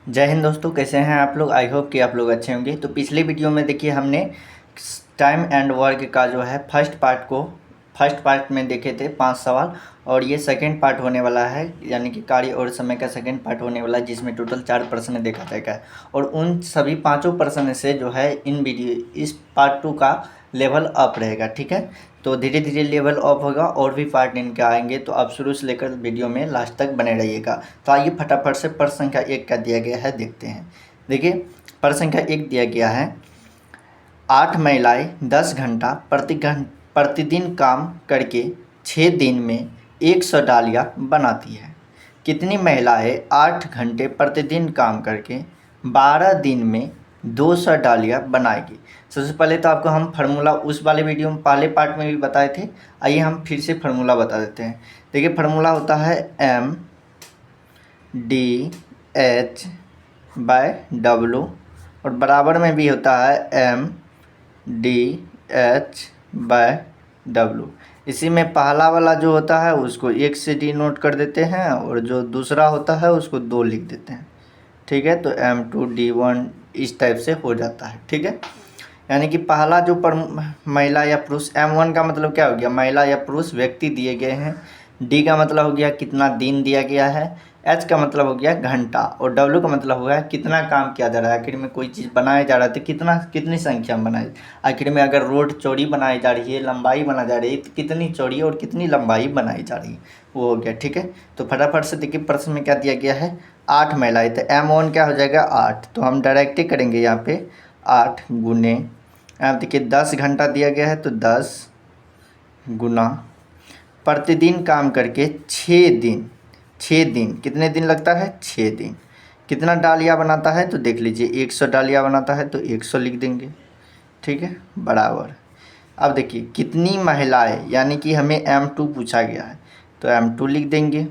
जय हिंद दोस्तों, कैसे हैं आप लोग। आई होप कि आप लोग अच्छे होंगे। तो पिछले वीडियो में देखिए हमने टाइम एंड वर्क का जो है फर्स्ट पार्ट में देखे थे 5 सवाल, और ये सेकंड पार्ट होने वाला है, यानी कि कार्य और समय का सेकंड पार्ट होने वाला है, जिसमें टोटल 4 प्रश्न देखा जाएगा। और उन सभी पाँचों प्रश्न से जो है इस पार्ट 2 का लेवल अप रहेगा। ठीक है, तो धीरे धीरे लेवल अप होगा और भी पार्ट इनके आएंगे, तो आप शुरू से लेकर वीडियो में लास्ट तक बने रहिएगा। तो आइए फटाफट से प्रश्न संख्या 1 का दिया गया है, देखते हैं। देखिए, प्रश्न संख्या 1 दिया गया है, 8 महिलाएं 10 घंटा प्रतिदिन काम करके 6 दिन में 100 डालियाँ बनाती है। कितनी महिलाएं 8 घंटे प्रतिदिन काम करके 12 दिन में 200 डालियाँ बनाएगी। सबसे पहले तो आपको हम फार्मूला उस वाले वीडियो में पहले पार्ट में भी बताए थे, आइए हम फिर से फार्मूला बता देते हैं। देखिए, फार्मूला होता है MDH/W, और बराबर में भी होता है MDH/W। इसी में पहला वाला जो होता है उसको 1 से डिनोट कर देते हैं, और जो दूसरा होता है उसको 2 लिख देते हैं। ठीक है, तो M2D1 इस टाइप से हो जाता है। ठीक है, यानी कि पहला जो महिला या पुरुष, M1 का मतलब क्या हो गया, महिला या पुरुष व्यक्ति दिए गए हैं। D का मतलब हो गया कितना दिन दिया गया है। H का मतलब हो गया घंटा, और W का मतलब हो गया कितना काम किया जा रहा है। आखिर में कोई चीज़ बनाया जा रहा है तो कितनी संख्या में बनाई। आखिर में अगर रोड चौड़ी बनाई जा रही है, लंबाई बना जा रही है, तो कितनी चौड़ी और कितनी लंबाई बनाई जा रही है, वो हो गया। ठीक है, तो फटाफट से देखिए प्रश्न में क्या दिया गया है, 8 महिलाएं, तो M1 क्या हो जाएगा 8, तो हम डायरेक्ट ही करेंगे यहाँ पे 8 गुने, यहाँ देखिए 10 घंटा दिया गया है तो 10 गुना प्रतिदिन काम करके 6 दिन कितने दिन लगता है, 6 दिन। कितना डालिया बनाता है तो देख लीजिए 100 डालिया बनाता है, तो 100 लिख देंगे। ठीक है, बराबर। अब देखिए कितनी महिलाएं, यानी कि हमें M2 पूछा गया है, तो M2 लिख देंगे,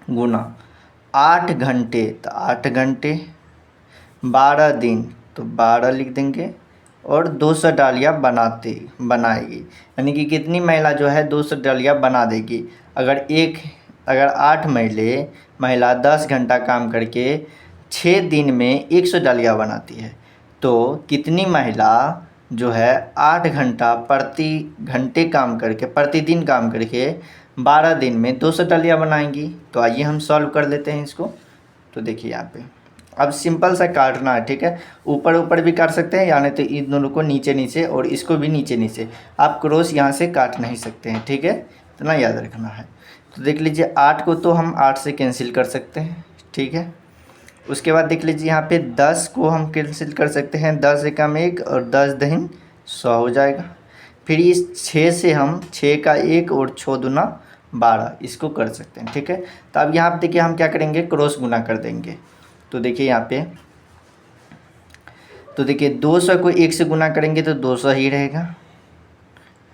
गुना 8 घंटे, तो 8 घंटे, 12 दिन तो 12 लिख देंगे, और 200 डालियाँ बनाएगी, यानी कि कितनी महिला जो है 200 डालियाँ बना देगी। अगर 8 महिला 10 घंटा काम करके 6 दिन में 100 डालियाँ बनाती है, तो कितनी महिला जो है 8 घंटा प्रतिदिन काम करके 12 दिन में 200 डालियाँ बनाएंगी। तो आइए हम सॉल्व कर लेते हैं इसको। तो देखिए यहाँ पे अब सिंपल सा काटना है। ठीक है, ऊपर ऊपर भी काट सकते हैं, यानी तो इन दोनों को नीचे नीचे और इसको भी नीचे नीचे, आप क्रॉस यहाँ से काट नहीं सकते हैं। ठीक है, इतना याद रखना है। तो देख लीजिए 8 को तो हम 8 से कैंसिल कर सकते हैं। ठीक है, उसके बाद देख लीजिए यहाँ पे 10 को हम कैंसिल कर सकते हैं, 10 एकम 1 और 10 दहिन 100 हो जाएगा। फिर इस 6 से हम 6 का 1 और 6 दूना 12 इसको कर सकते हैं। ठीक है, तो अब यहाँ पे देखिए हम क्या करेंगे, क्रॉस गुना कर देंगे। तो देखिए यहाँ पे, तो देखिए 200 को 1 से गुना करेंगे तो 200 ही रहेगा,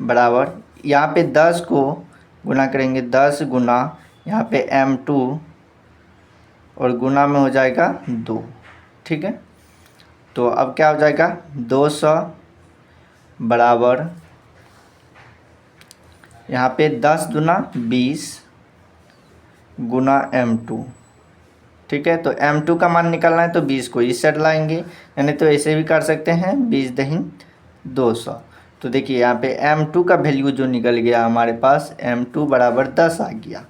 बराबर। यहाँ पे 10 को गुना करेंगे, 10 गुना यहाँ पे M2 और गुना में हो जाएगा 2। ठीक है, तो अब क्या हो जाएगा 200 बराबर यहाँ पे 10 दूना 20 गुना M2। ठीक है, तो M2 का मान निकालना है तो 20 को इस साइड लाएंगे, यानी तो ऐसे भी कर सकते हैं 20 दहिन 200। तो देखिए यहाँ पे M2 का वैल्यू जो निकल गया हमारे पास, M2 बराबर 10 आ गया,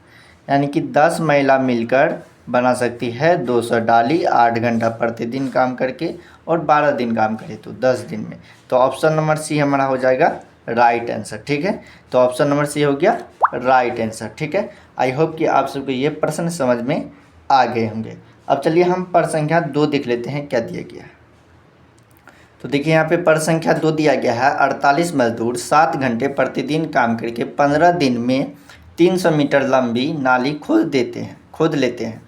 यानी कि 10 महिला मिलकर बना सकती है 200 डाली 8 घंटा प्रतिदिन काम करके, और 12 दिन काम करे तो 10 दिन में। तो ऑप्शन नंबर सी हमारा हो जाएगा राइट आंसर। ठीक है, तो ऑप्शन नंबर सी हो गया राइट आंसर। ठीक है, आई होप कि आप सबको ये प्रश्न समझ में आ गए होंगे। अब चलिए हम प्रश्न संख्या 2 देख लेते हैं क्या दिया गया है। तो देखिए यहाँ पे प्रश्न संख्या 2 दिया गया है, 48 मजदूर 7 घंटे प्रतिदिन काम करके 15 दिन में 300 मीटर लंबी नाली खोद लेते हैं।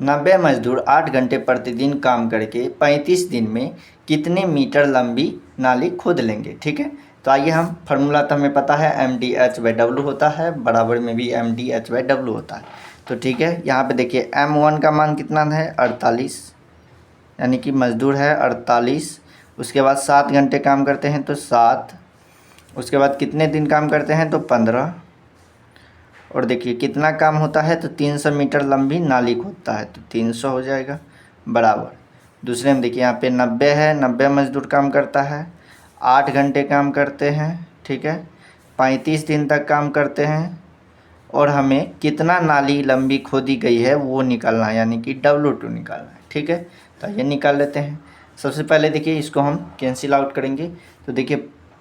90 मजदूर 8 घंटे प्रतिदिन काम करके 35 दिन में कितने मीटर लंबी नाली खोद लेंगे। ठीक है, तो आइए हम फार्मूला तो हमें पता है MDH/W होता है, बराबर में भी MDH/W होता है। तो ठीक है, यहाँ पे देखिए M1 का मान कितना है 48, यानी कि मजदूर है 48। उसके बाद 7 घंटे काम करते हैं तो 7, उसके बाद कितने दिन काम करते हैं तो 15, और देखिए कितना काम होता है तो 300 मीटर लंबी नाली खोदता है तो 300 हो जाएगा, बराबर। दूसरे में देखिए यहाँ पे 90 है, 90 मजदूर काम करता है, 8 घंटे काम करते हैं, ठीक है, 35 दिन तक काम करते हैं, और हमें कितना नाली लंबी खोदी गई है वो निकालना है, यानी कि W2 निकालना है, ठीक है। तो ये निकाल लेते हैं। सबसे पहले देखिए इसको हम कैंसिल आउट करेंगे, तो देखिए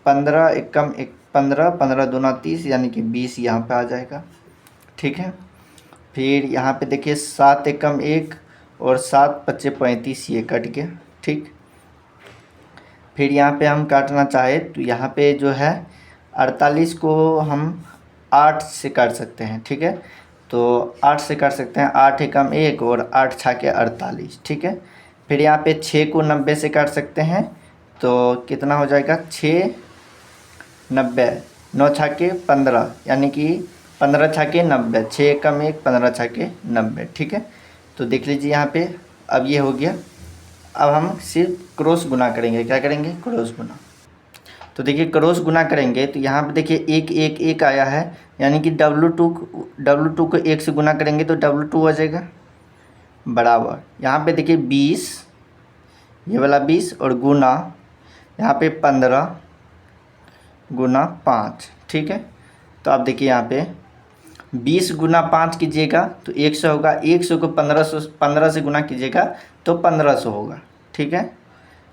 15 एकम 15, 15 दूना 30, यानी कि 20 यहाँ पे आ जाएगा, ठीक है। फिर यहाँ पे देखिए 7 एकम 1 और 7 पच्चे 35, ये कट गया, ठीक। फिर यहाँ पे हम काटना चाहे तो यहाँ पे जो है 48 को हम 8 से काट सकते हैं, ठीक है। तो 8 से काट सकते हैं, 8 एकम 1 और 8 छाके 48, ठीक है। फिर यहाँ पे 6 को 90 से काट सकते हैं, तो कितना हो जाएगा, 6 90, 9 छाके 15, यानी कि 15 छाके 90, 6 एकम 1, 15 छाके 90, ठीक है। तो देख लीजिए यहाँ पे अब ये हो गया। अब हम सिर्फ क्रॉस गुना करेंगे, क्या करेंगे, क्रॉस गुना। तो देखिए क्रॉस गुना करेंगे तो यहाँ पे देखिए 1 1 1 आया है, यानी कि W2 को 1 से गुना करेंगे तो W2 हो जाएगा, बराबर। यहाँ पे देखिए 20, ये वाला 20 और गुना यहाँ पे 15 गुना 5, ठीक है। तो आप देखिए यहाँ पे 20 गुना 5 कीजिएगा तो 100 होगा, 100 को 15 से गुना कीजिएगा तो 1500 होगा, ठीक है।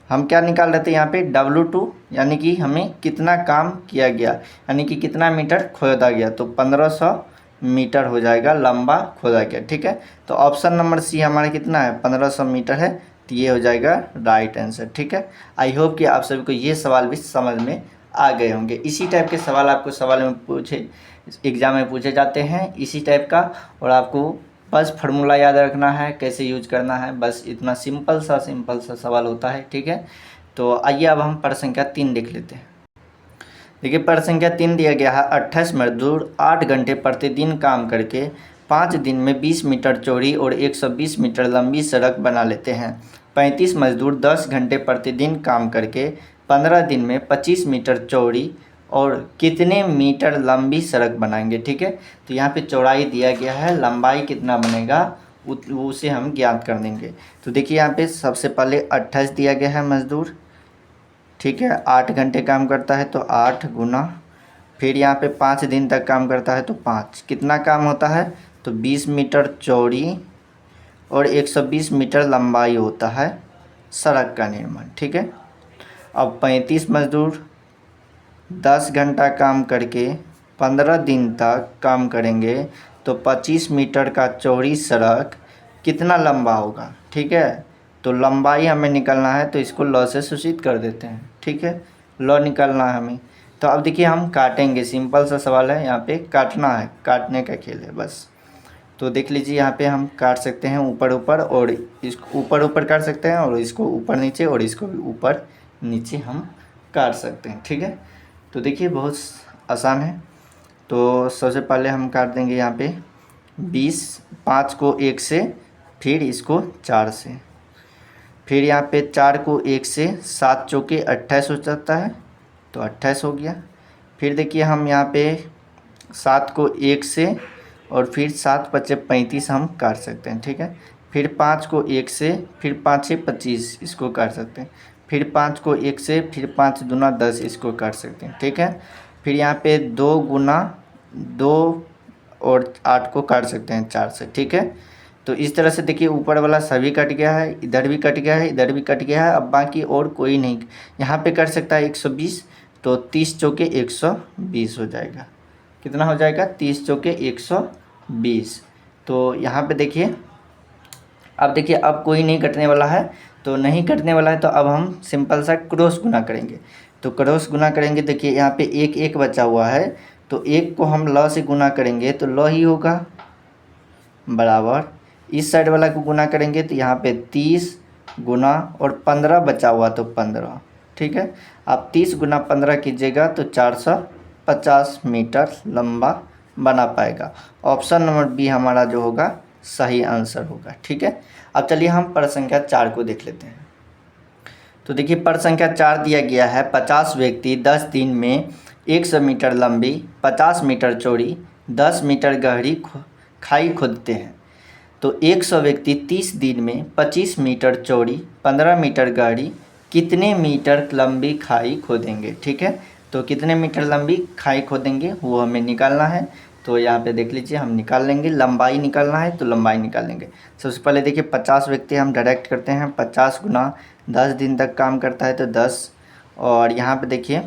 हम क्या निकाल रहे थे यहाँ पे, W2, यानी कि हमें कितना काम किया गया, यानी कि कितना मीटर खोदा गया, तो 1500 मीटर हो जाएगा, लंबा खोदा गया, ठीक है। तो ऑप्शन नंबर सी हमारा कितना है, 1500 मीटर है, तो ये हो जाएगा राइट आंसर, ठीक है। आई होप कि आप सभी को ये सवाल भी समझ में आ गए होंगे। इसी टाइप के सवाल आपको एग्ज़ाम में पूछे जाते हैं, इसी टाइप का, और आपको बस फार्मूला याद रखना है, कैसे यूज करना है, बस इतना सिंपल सा सवाल होता है, ठीक है। तो आइए अब हम प्रश्न संख्या 3 देख लेते हैं। देखिए प्रश्न संख्या 3 दिया गया है, 28 मजदूर 8 घंटे प्रतिदिन काम करके 5 दिन में 20 मीटर चौड़ी और 120 मीटर लंबी सड़क बना लेते हैं। 35 मजदूर 10 घंटे प्रतिदिन काम करके 15 दिन में 25 मीटर चौड़ी और कितने मीटर लंबी सड़क बनाएंगे, ठीक है। तो यहाँ पे चौड़ाई दिया गया है, लंबाई कितना बनेगा उसे हम ज्ञात कर देंगे। तो देखिए यहाँ पे सबसे पहले 28 दिया गया है मजदूर, ठीक है, 8 घंटे काम करता है तो 8 गुना, फिर यहाँ पे 5 दिन तक काम करता है तो 5, कितना काम होता है, तो 20 मीटर चौड़ी और 120 मीटर लंबाई होता है सड़क का निर्माण, ठीक है। अब 35 मजदूर 10 घंटा काम करके 15 दिन तक काम करेंगे तो 25 मीटर का चौड़ी सड़क कितना लंबा होगा, ठीक है। तो लंबाई हमें निकालना है, तो इसको लॉ से सूचित कर देते हैं, ठीक है, लॉ निकालना है हमें। तो अब देखिए हम काटेंगे, सिंपल सा सवाल है, यहाँ पे काटना है, काटने का खेल है बस। तो देख लीजिए यहाँ पे हम काट सकते हैं ऊपर ऊपर, और इसको ऊपर ऊपर काट सकते हैं, और इसको ऊपर नीचे, और इसको भी ऊपर नीचे हम काट सकते हैं, ठीक है। तो देखिए बहुत आसान है। तो सबसे पहले हम काट देंगे यहाँ पे 20, 5 को 1 से, फिर इसको 4 से, फिर यहाँ पे 4 को 1 से, 7 चौके 28 हो जाता है तो 28 हो गया। फिर देखिए हम यहाँ पे 7 को 1 से और फिर 7 पच्चे 35 हम काट सकते हैं, ठीक है। फिर 5 को 1 से, फिर 5 छः 25, इसको काट सकते हैं। फिर 5 को 1 से, फिर 5 दूना 10, इसको काट सकते हैं, ठीक है। फिर यहाँ पे 2 गुना 2 और 8 को काट सकते हैं 4 से, ठीक है। तो इस तरह से देखिए ऊपर वाला सभी कट गया है, इधर भी कट गया है, इधर भी कट गया है। अब बाकी और कोई नहीं यहाँ पे कर सकता है 120, तो 30 चौके 120 हो जाएगा, कितना हो जाएगा, 30 चौके 120। तो यहाँ पे देखिए अब देखिए अब कोई नहीं कटने वाला है, तो नहीं कटने वाला है, तो अब हम सिंपल सा क्रॉस गुना करेंगे। तो क्रॉस गुना करेंगे, देखिए यहाँ पे 1 1 बचा हुआ है, तो 1 को हम ल से गुना करेंगे तो ल ही होगा, बराबर। इस साइड वाला को गुना करेंगे तो यहाँ पे 30 गुना और 15 बचा हुआ तो 15, ठीक है। आप 30 गुना 15 कीजिएगा तो 450 मीटर लंबा बना पाएगा। ऑप्शन नंबर बी हमारा जो होगा सही आंसर होगा, ठीक है। अब चलिए हम प्रश्न संख्या 4 को देख लेते हैं। तो देखिए प्रश्न संख्या 4 दिया गया है, 50 व्यक्ति 10 दिन में 100 मीटर लंबी, 50 मीटर चौड़ी, 10 मीटर गहरी खाई खोदते हैं। तो 100 व्यक्ति 30 दिन में 25 मीटर चौड़ी 15 मीटर गहरी कितने मीटर लंबी खाई खोदेंगे। ठीक है, तो कितने मीटर लंबी खाई खोदेंगे वो हमें निकालना है। तो यहाँ पे देख लीजिए, हम निकाल लेंगे। लंबाई निकालना है तो लंबाई निकाल लेंगे। सबसे पहले देखिए 50 व्यक्ति हम डायरेक्ट करते हैं, 50 गुना 10 दिन तक काम करता है तो 10। और यहाँ पे देखिए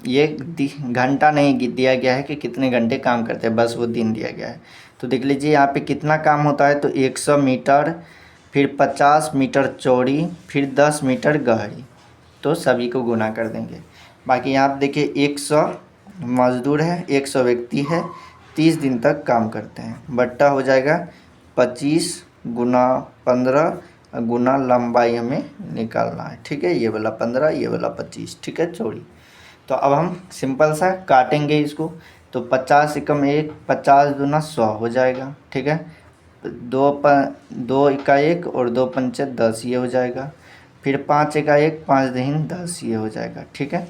ये घंटा नहीं दिया गया है कि कितने घंटे काम करते हैं, बस वो दिन दिया गया है। तो देख लीजिए यहाँ पे कितना काम होता है, तो 100 मीटर, फिर 50 मीटर चौड़ी, फिर 10 मीटर गहरी, तो सभी को गुना कर देंगे। बाकी यहाँ पे देखिए 100 मजदूर है, 100 व्यक्ति है, 30 दिन तक काम करते हैं, बट्टा हो जाएगा 25 गुना 15 गुना लंबाई हमें निकालना है। ठीक है, ये वाला 15, ये वाला 25। ठीक है, चौड़ी। तो अब हम सिंपल सा काटेंगे इसको। तो 50 एकम 1, 50 दूना 100 हो जाएगा। ठीक है, 2 एका 1 और 2 पंचे 10, ये हो जाएगा। फिर 5 एका 1, 5 दहीन 10, ये हो जाएगा। ठीक है,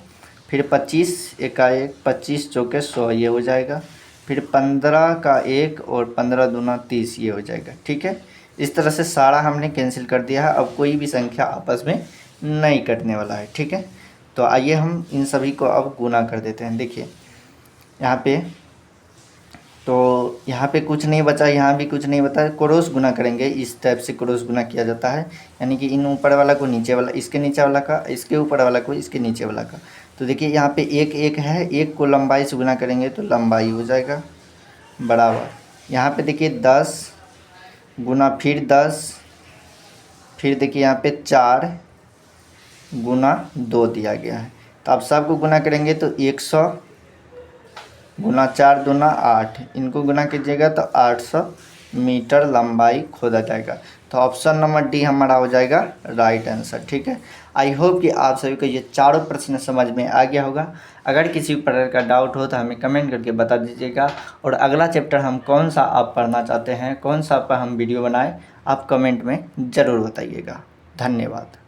फिर 25 एका 1, 25 चौके 100, ये हो जाएगा। फिर 15 का 1 और 15 दूना 30, ये हो जाएगा। ठीक है, इस तरह से सारा हमने कैंसिल कर दिया है। अब कोई भी संख्या आपस में नहीं कटने वाला है। ठीक है, तो आइए हम इन सभी को अब गुना कर देते हैं। देखिए यहाँ पे, तो यहाँ पे कुछ नहीं बचा, यहाँ भी कुछ नहीं बचा, क्रॉस गुना करेंगे। इस टाइप से क्रॉस गुना किया जाता है, यानी कि इन ऊपर वाला को नीचे वाला, इसके नीचे वाला का, इसके ऊपर वाला को इसके नीचे वाला का। तो देखिए यहाँ पे 1 1 है, 1 को लंबाई से गुना करेंगे तो लंबाई हो जाएगा बराबर। यहाँ पे देखिए 10 गुना फिर 10, फिर देखिए यहाँ पे 4 गुना 2 दिया गया है। तो आप सबको गुना करेंगे तो 100 गुना 4 दूना 8, इनको गुना कीजिएगा तो 800 मीटर लंबाई खोदा जाएगा। तो ऑप्शन नंबर डी हमारा हो जाएगा राइट आंसर। ठीक है, आई होप कि आप सभी को ये चारों प्रश्न समझ में आ गया होगा। अगर किसी प्रकार का डाउट हो तो हमें कमेंट करके बता दीजिएगा। और अगला चैप्टर हम कौन सा आप पढ़ना चाहते हैं, कौन सा पर हम वीडियो बनाएं, आप कमेंट में ज़रूर बताइएगा। धन्यवाद।